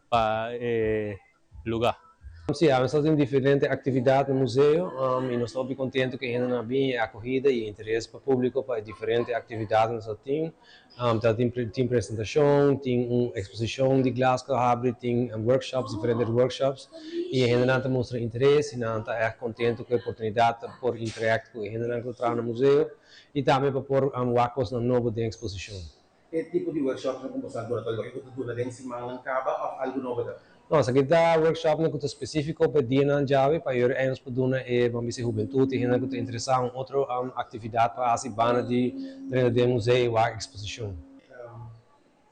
para lugar. Sim, nós temos diferentes atividades no museu e nós estamos contentes que ainda bem acolhida e interesse para o público para diferentes atividades nós temos. Tem apresentação, tem uma exposição de glass que abre, tem workshops, diferentes workshops e ainda não mostra interesse, não está contente com a oportunidade por interagir com ainda não encontrar no museu e também para pôr wacos na nova de exposição. Que tipo de workshop não começar agora todo que tu na dentro semana acaba ou algo novo? Nossa, aqui está workshop que é específico para dia na Java para ir anos para dona e vamos dizer juventude e ainda que interessar outra atividade para a banda de museu ou exposição.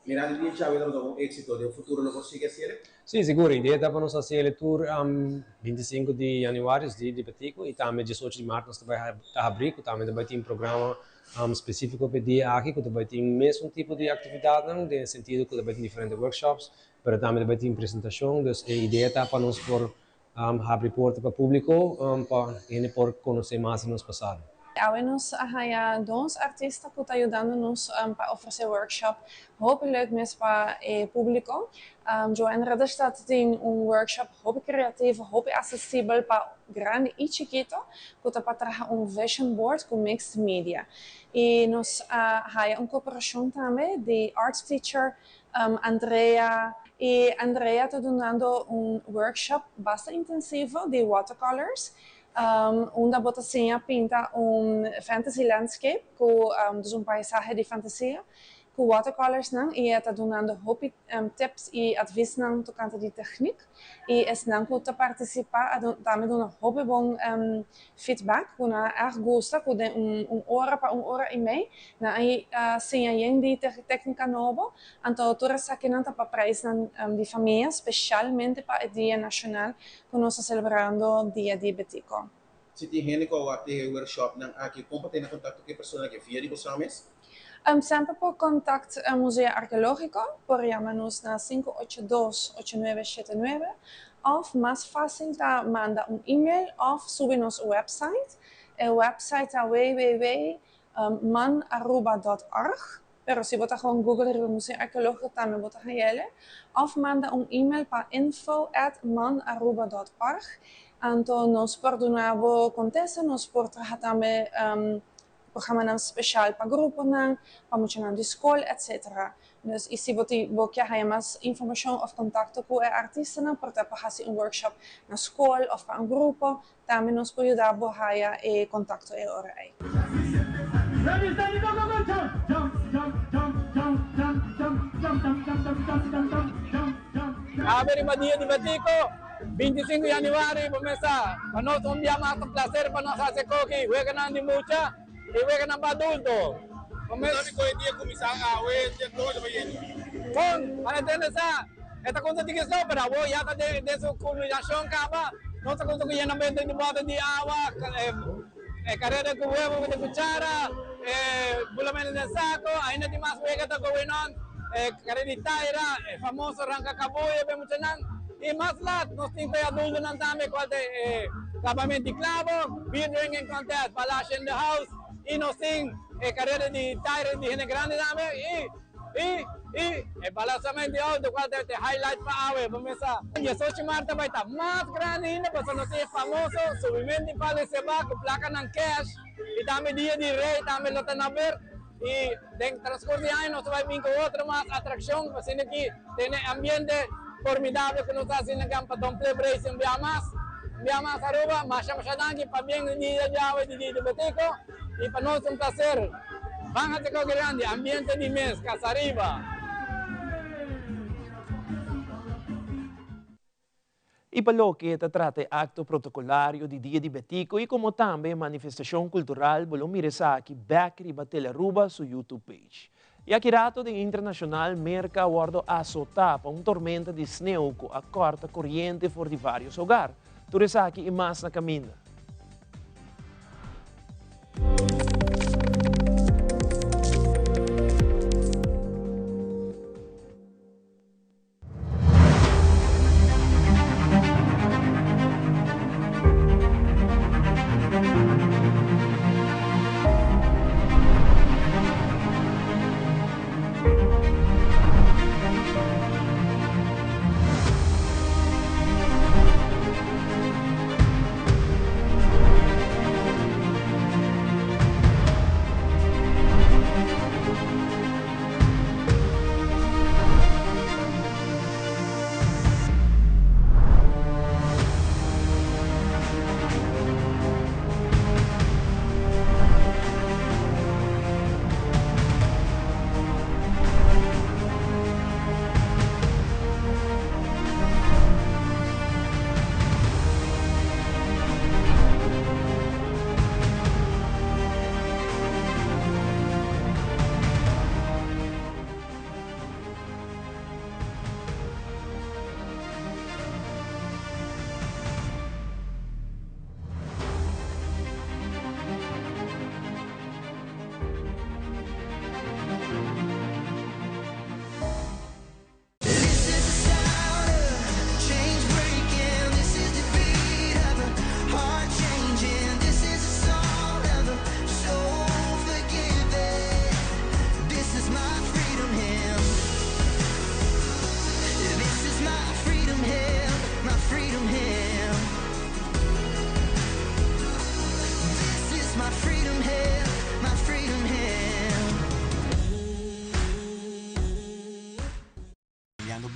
Mirando dia Java dá um êxito do futuro não consiga ser? Sim, seguro. A ideia está para nós fazer o tour 25 de janeiro de Betico e também 18 de março nós vai abrir, também vai ter um programa específico para dia aqui, que vai ter o mesmo tipo de atividade, no sentido que vai ter diferentes workshops, mas também vai ter apresentação. Então a ideia está para nós por abrir porta para o público, para conhecer mais do nosso passado. Nós temos 2 artistas que estão ajudando-nos para oferecer workshop. Hopelijk mesmo para o público. Joanne Redestad tem workshop hobby criativo, hobby acessível para grande e chiquito, que está para trazer vision board com mixed media. E nós temos cooperação também de arts teacher Andrea. E Andrea está dando workshop bastante intensivo de watercolors. Onde você pinta fantasy landscape com paisaje de fantasia com watercolors e está dando hobby tips e avisos tocante de técnica e não que participar também dando hobby bom feedback que na gosta com hora para hora e meia na aí sem aí de técnica nova então toda essa que não está para praise de família especialmente para o Dia Nacional que nós celebrando o Dia de Betico. Se tem gente que vai ter workshop aqui, como tem contato com a pessoa que via de vocês? Sempre por contato Museu Arqueológico, por chamar-nos na 582-8979, ou mais fácil tá mandar e-mail ou subir nosso website. O website é www.manaruba.org. Pero se você gewoon Google o Museu Arqueológico também você ele. Ou manda e-mail para info@manaruba.org. Então nós perdonamos acontece, nós por trabalhar também programa especial para grupo para muito de escola, etc. Dus e se você quer mais informação ou contato com o artista, para fazer workshop na escola ou para grupo, também nós podemos dar e contato e hora aí. Abre dia de Betico, 25 de Januari, começa. Para nós um dia mais um prazer para nós fazer coque, juega na de mucha e juega na adulto. Começa com o dia começar a dia todo bem. Bom, para ter esta coisa de questão para vou já de sua culminação acaba. Nossa coisa que já não vende de moda de água, carreira com huevo de cuchara, Bulamene del Saco, ahí no te más vega to going on, Kareditaira, famoso Ranca Caboya, Bemuchanan, y más lat, nos tinta ya duldo ng dami, qualte, Cabamenti Clavo, beer drinking contest, Palace in the house, y nos ting, carrera di Taira di Hene Grande dami, e balançamento alto, qual te highlight pa awe, começa. E só se Marta vai estar mais grande ainda, porque não ser famoso, subimento de paleseba, com placa ng cash, e também dia de rei, também lota na ver, e dentro transcurso de ano, nós vai vir com outra mais atração, porque aqui tem ambiente formidável que nós fazemos na campa de celebration, Biamas Aruba, mas masyadang para bem de dia de awe de Betico, e para nós prazer. Bangat ko grande, ambiente di mes, Casariba. Ipalo que trata acto protocolario di Dia di Betico e como também manifestação cultural bolo miresa aqui Bakery Batela Aruba su YouTube page. E aqui rato de internacional merca guardo azotá para tormenta de sneeuw com a corta corrente for de vários hogar. Turesa aqui e mais na caminha.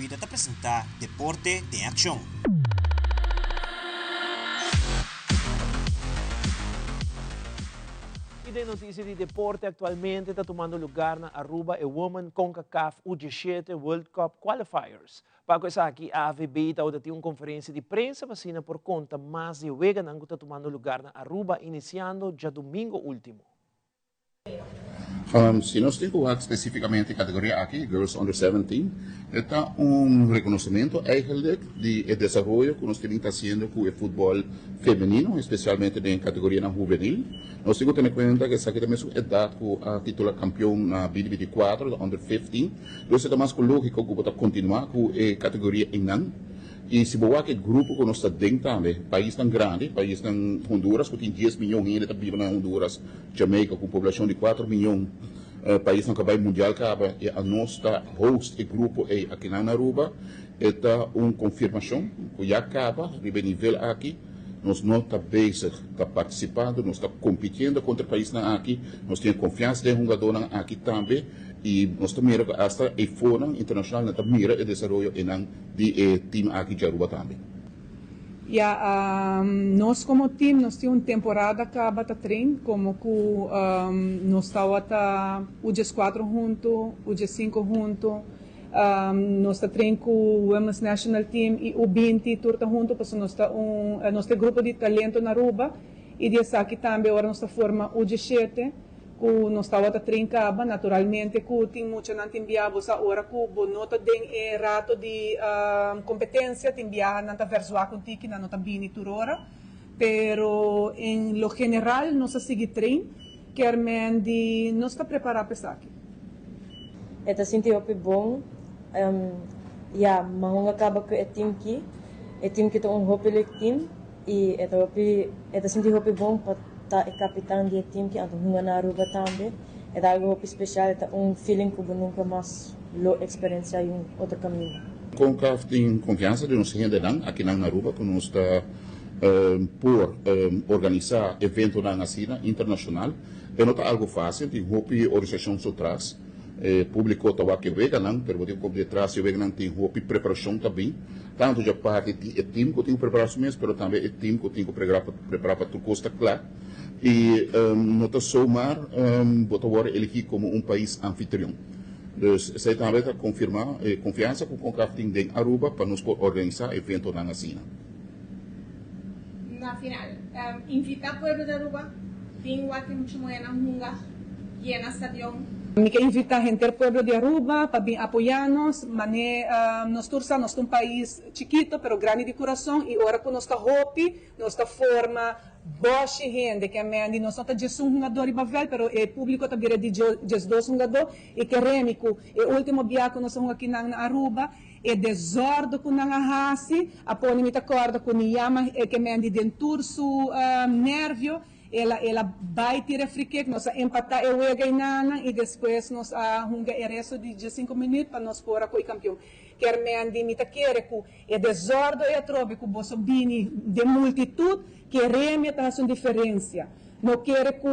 Vida te apresentar Deporte de Acción. E de notícia de deporte, atualmente está tomando lugar na Aruba e Women CONCACAF U17 World Cup Qualifiers. Para isso aqui, a AVB está tendo uma conferência de prensa vacina por conta, mas de Wega não está tomando lugar na Aruba, iniciando já domingo último. Se nós temos que especificamente a categoria aqui, Girls Under 17, está reconhecimento eigenlijk de desenvolvimento que nós temos fazendo com o futebol feminino, especialmente na categoria juvenil. Nós temos que ter em conta que essa também é idade com a título campeão na BD24, da Under 15. Então, é mais lógico que vamos continuar com a categoria Inan. E se boa que grupo que nós está dentro também, país tão grande, país tão Honduras, que tem 10 milhões ainda que vivem na Honduras, Jamaica, com população de 4 milhões, país tão cabal mundial, e a nossa host e grupo aqui na Aruba, é uma confirmação que já acaba, de nível aqui, nós não estamos bezig, estamos participando, nós estamos competindo contra o país aqui, nós temos confiança de um jogador aqui também, e nós também hasta a fora internacional nós também o desenvolvimento de time aqui de Aruba também. Nós como time nós temos uma temporada que bata trein como que nós estamos o U14 junto, o U5 junto, nós estamos trein com o Women's National Team e o U20 turta junto, porque nós temos grupo de talento na Aruba e dessa aqui também agora nós forma o U17. Nós estamos a trincar, naturalmente, que tem muito não tem viável a hora que o nota tem rato de competência, tem viável não tá versuar contigo, não tá bem por hora, pero em lo general nós seguimos trein quer men de nós está preparado para aqui. Eta sinti hopi bom, ya mahong acaba com o time que tá hopi lek team e eta sinti hopi bom para tá o capitão do time que ando hunga na Aruba também. É algo hopi especial, é feeling que eu nunca mais lo experiencia em outro caminho. CONCAF tem confiança de nos render aqui na Aruba, que nos está por organizar evento na cena internacional. Não está algo fácil, tem hopi organização por trás. Público está que vega não, pero tem como detrás eu vega não tem hopi preparação também. Tanto já parte do time que tem preparação mesmo, mas também o time que tem que preparar para tudo custa claro. E não está somar, botar agora ele aqui como país anfitrião. Dus zij também está confirmar confiança com o CONCAF tem em Aruba para nos organizar evento na cena. Na final, invitar o povo de Aruba, tem o que muito moeda hunga, llena estadião. Me quer invitar a gente do pueblo de Aruba para vir apoiar-nos, nós somos um país chiquito, pero grande de coração, e agora com nossa hopi, nossa forma, boa gente, que é nós não estamos um jogador e bavel, pero o público está virando de dois jogadores, e queremos que o último viagem que nós estamos aqui na Aruba, é desordem com a raça, a pôr me acorda com o Niyama, que é dentro su nervio, ela vai tirar frique, nós empatar o ganhar e depois nós hunga o resto de 5 minutos para nós pôr o campeão. Quer me andimita quer que é desordem e trobe que você bini de multitud que remeta a sua diferença. Não quer que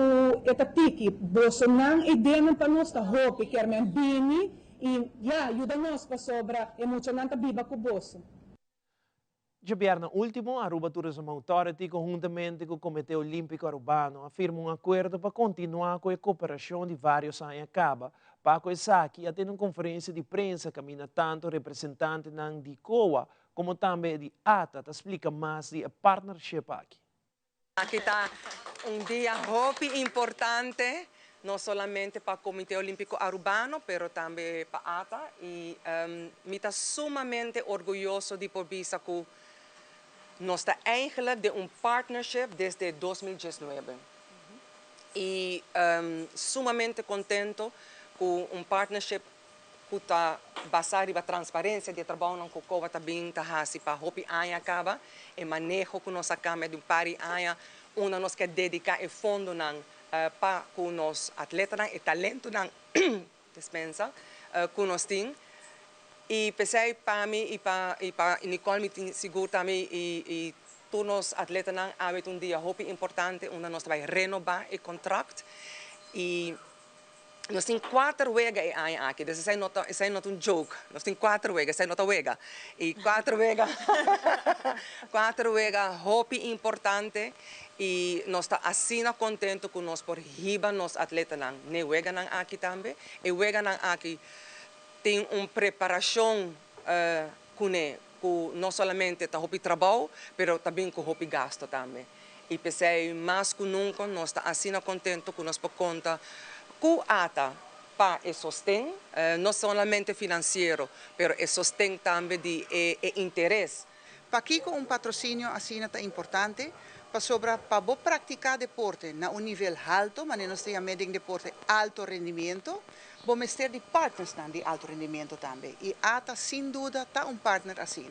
eta tiki, você não ideia para nós tá hope quer me bini e ajuda nós para sobra emocionante viva com você. De viernes último, Aruba Tourism Authority, conjuntamente com o Comitê Olímpico Arubano, afirma um acordo para continuar com a cooperação de vários anos acaba. Paco Esaki até uma conferência de imprensa camina tanto representante de COA como também de ATA, explica mais de a partnership aqui. Aqui está dia muito importante, não somente para o Comitê Olímpico Arubano, mas também para a ATA. E me está sumamente orgulhoso de por vista que nós estamos eigenlijk de partnership desde 2019. E sumamente contento com partnership que está baseado na transparência de trabalho com o COA também está para hopi aia acaba e manejo que nós acaba de pari aia onde nós quer dedicar o fundo para com os atletas e talento dispensa que nós temos. E pensei para mim e para Nicole me seguro também e todos os atletas havem dia hopi importante onde nós vamos renovar o contrato e nós temos 4 wegas aqui, isso é não um joke, nós temos 4 wegas, isso é não wega e 4 wegas hopi importante e nós está assim contente com nós por riba nos atletas ne wega aqui também e wega aqui tem uma preparação com não somente está hopi trabalho, mas também com hopi gasto também. E pensei mais que nunca nós está assim contente com nós por conta com ATA para o sustento, não somente financeiro, mas o sustento também de interesse. Para aqui com patrocínio assim é importante para praticar deporte na nível alto, mas nós temos deporte alto rendimento. Vamos ter de partners de alto rendimento também. E ATA, sem dúvida, está partner assim.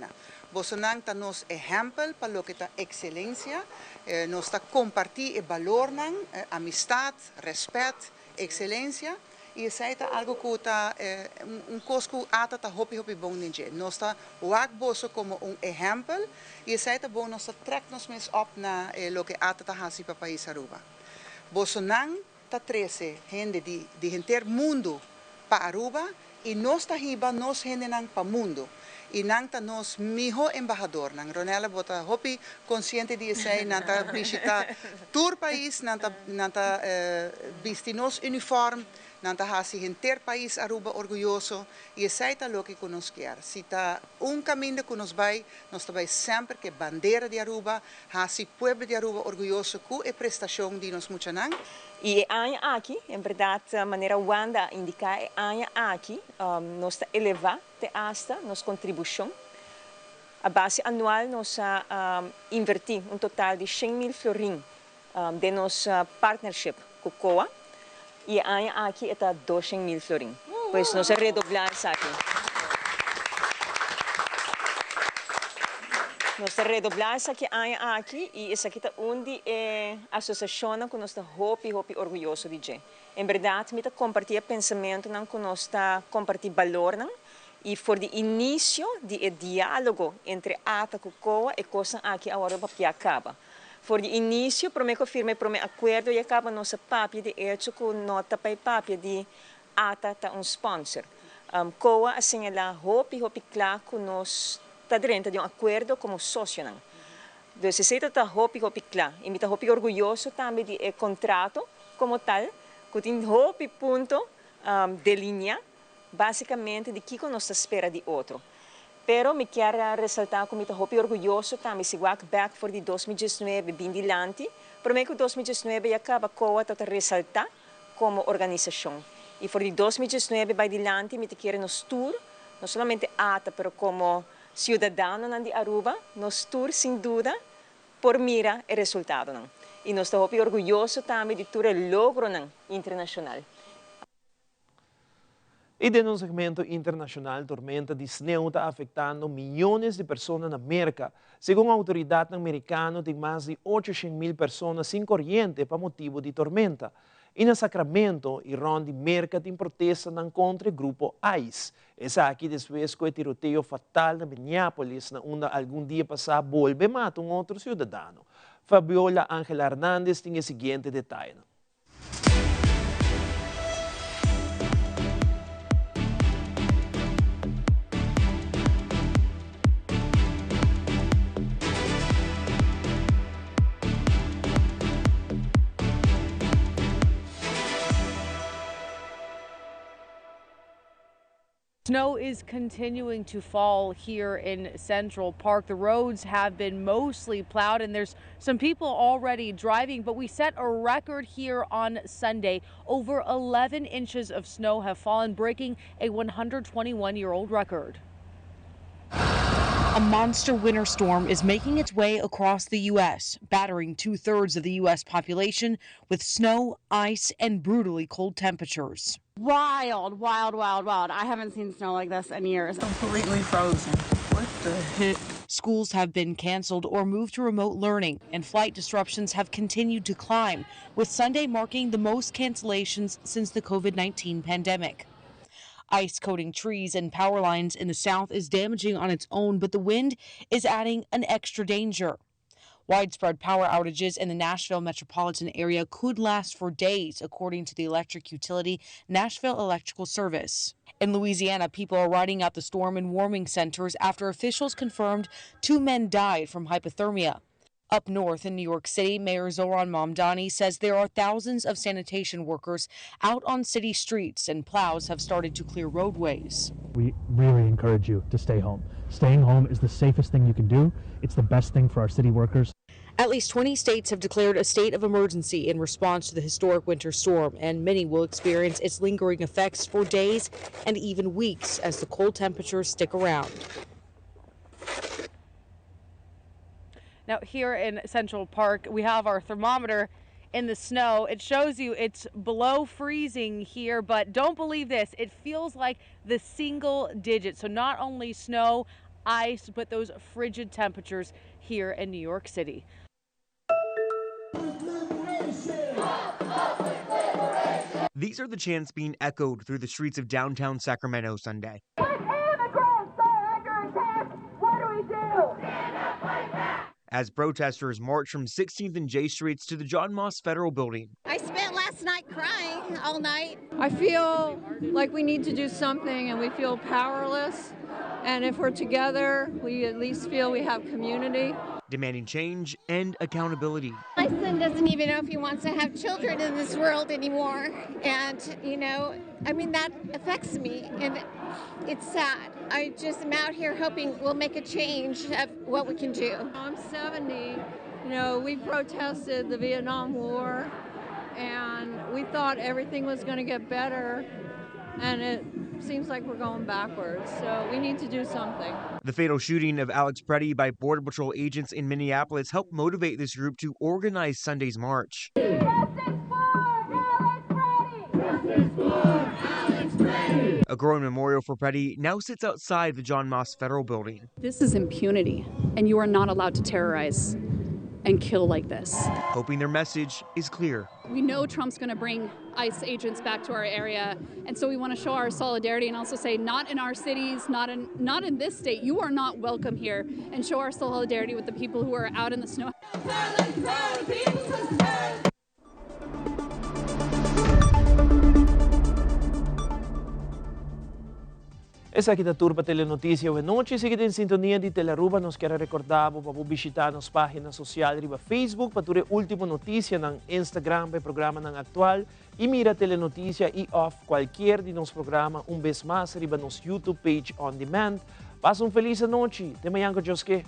Bolsonaro está nos exemplo para o que está excelência, nós está compartilhando o valor, amistade, respeito, excelência. E isso é algo que está coisa que ATA está hopi bom ninguém. Nós está o bolso como exemplo e isso é bom nós trazer nos mais op na o que ATA está fazendo para o país Aruba. Bolsonaro está trazendo gente de inteiro mundo para Aruba e nós está riba nós gente para o mundo. E nang ta nos miho embajador nang Ronela bota hopi consciente di sei nanta visita tour país nanta vistinos uniform nanta hasi inter país Aruba orgulhoso e sei ta lo que nos quer si ta caminho que nos vai sempre que bandeira de Aruba hasi pueblo de Aruba orgulhoso com a prestação de nos muchanang. E a aqui, em verdade, a maneira Wanda indica é a aqui, nós elevar hasta nossa contribuição. A base anual nós investimos um total de 100.000 florin de nossa partnership com o COA. y aquí está 200,000 florín. Pues no se redoblar aquí. Nós redoblar aqui aqui e isso aqui tá onde associação que nós está hopi orgulhoso de gente. Em verdade, me tá compartilhar pensamento não que nós está compartilhar valor não e for de início de diálogo entre ata cocoa e coisa aqui agora para acaba. For de início, prometo firme acordo e acaba nossa papia de hecho com nota para papia de ata tá sponsor. Coa assinala hopi claro que nós está dentro de acordo como sócio. Então, se está hopi claro, e me está hopi orgulhoso também de contrato como tal, que tem hopi ponto de linha, basicamente de que nós espera de outro. Pero me quero ressaltar que me está hopi orgulhoso também, se walk back for de 2019 bem dilante, prometo que 2019 acaba coa para ressaltar como organização. E for de 2019 vai dilante, me quero nos tour, não somente ata, pero como cidadano de Aruba, nos tour sem dúvida por mira o resultado. E nós estamos orgulhosos também de todo o logro internacional. E dentro do segmento internacional, tormenta de sneeuw está afetando milhões de pessoas na América. Segundo a autoridade americana, tem mais de 800,000 pessoas sem corrente por motivo de tormenta. E no Sacramento, Irão de América tem protesta contra o grupo ICE. Essa aqui depois que o tiroteio fatal na Minneapolis, onde algum dia passado volve matar outro cidadão. Fabiola Ángela Hernández tem o seguinte detalhe. Snow is continuing to fall here in Central Park. The roads have been mostly plowed and there's some people already driving, but we set a record here on Sunday. Over 11 inches of snow have fallen, breaking a 121-year-old record. A monster winter storm is making its way across the U.S., battering 2/3 of the U.S. population with snow, ice, and brutally cold temperatures. Wild, wild, wild, wild. I haven't seen snow like this in years. Completely frozen. What the heck? Schools have been canceled or moved to remote learning, and flight disruptions have continued to climb, with Sunday marking the most cancellations since the COVID-19 pandemic. Ice coating trees and power lines in the south is damaging on its own, but the wind is adding an extra danger. Widespread power outages in the Nashville metropolitan area could last for days, according to the electric utility Nashville Electrical Service. In Louisiana, people are riding out the storm in warming centers after officials confirmed 2 men died from hypothermia. Up north in New York City, Mayor Zohran Mamdani says there are thousands of sanitation workers out on city streets and plows have started to clear roadways. We really encourage you to stay home. Staying home is the safest thing you can do. It's the best thing for our city workers. At least 20 states have declared a state of emergency in response to the historic winter storm, and many will experience its lingering effects for days and even weeks as the cold temperatures stick around. Now, here in Central Park, we have our thermometer in the snow. It shows you it's below freezing here, but don't believe this. It feels like the single digit. So not only snow, ice, but those frigid temperatures here in New York City. These are the chants being echoed through the streets of downtown Sacramento Sunday. As protesters march from 16th and J Streets to the John Moss Federal Building. I spent last night crying all night. I feel like we need to do something and we feel powerless. And if we're together, we at least feel we have community. Demanding change and accountability. My son doesn't even know if he wants to have children in this world anymore. And, you know, I mean, that affects me and it's sad. I just am out here hoping we'll make a change of what we can do. I'm 70. You know, we protested the Vietnam War and we thought everything was going to get better. And it seems like we're going backwards, so we need to do something. The fatal shooting of Alex Preddy by Border Patrol agents in Minneapolis helped motivate this group to organize Sunday's march. Justice for Alex Preddy! A growing memorial for Petty now sits outside the John Moss Federal Building. This is impunity, and you are not allowed to terrorize and kill like this. Hoping their message is clear. We know Trump's going to bring ICE agents back to our area, and so we want to show our solidarity and also say, not in our cities, not in this state. You are not welcome here, and show our solidarity with the people who are out in the snow. Essa aqui da Turba Telenotícia hoje à noite. Siga em sintonia de Telearuba. Nós queremos recordar para visitar nossa página social riba Facebook para ter a última notícia no Instagram para o programa no Atual e mira Telenotícia e off qualquer de nosso programa vez mais riba nosso YouTube page on demand. Passa feliz noite. Até amanhã com Deus que.